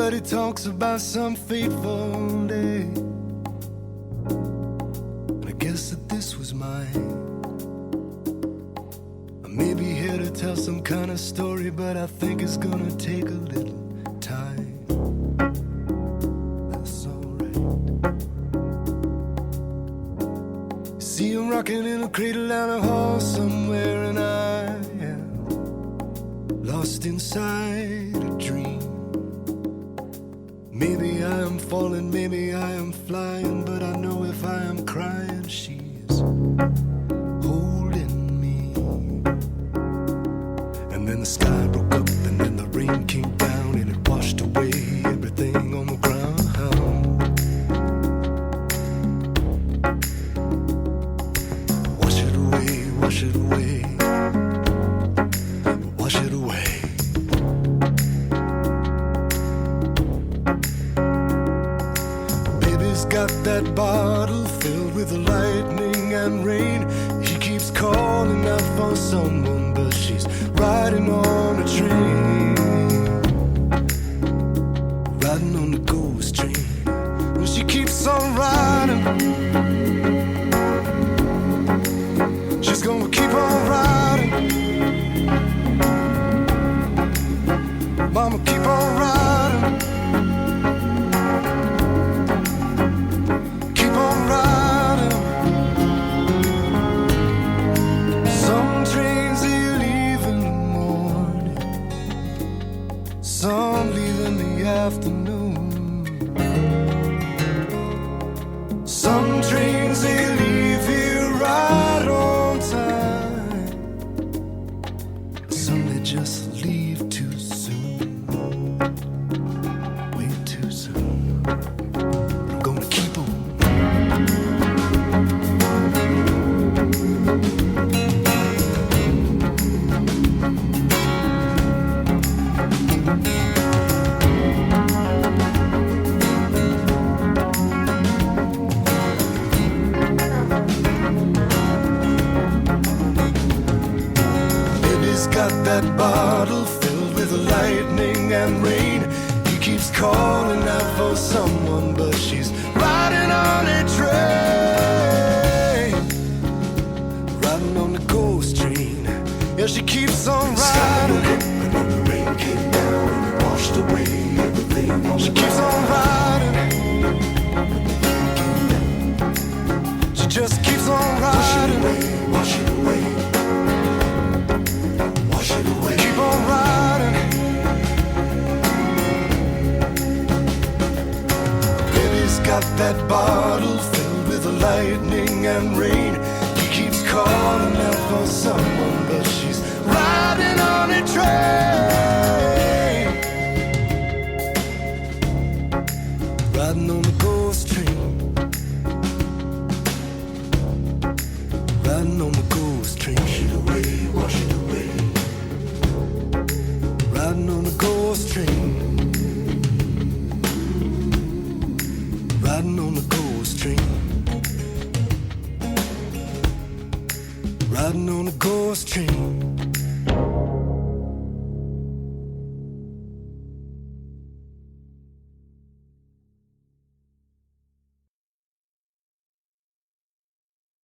Everybody talks about some fateful day, and I guess that this was mine. I may be here to tell some kind of story, but I think it's gonna take a little time. That's alright. See, I'm rocking in a cradle down a hall somewhere, and I am lost inside a dream. Maybe I am falling, maybe I am flying, but I know if I am crying, she is holding me. And then the sky broke up, and then the rain came down, and it washed away everything on the ground. Wash it away, wash it away, wash it away. Got that bottle filled with lightning and rain. He keeps calling out for someone, but she's riding on a train, riding on the ghost train. And she keeps on riding. She's gonna keep on riding. Mama, keep on riding. Some leave in the afternoon. Some trains, they leave here right on time. Some, they just leave too soon. Way too soon. I'm gonna keep on. Got that bottle filled with lightning and rain. He keeps calling out for someone, but she's riding on a train, riding on the ghost train. Yeah, she keeps on riding. And then the rain came down and it washed away everything. She keeps on riding. She just keeps on riding. Wash it away, wash it away. Keep on riding. Baby's got that bottle filled with lightning and rain. He keeps calling out for someone, but she's riding on a train, riding on the ghost train, riding on the ghost train. Wash it away, wash it away. Riding on a ghost train, riding on a ghost train, riding on a ghost train.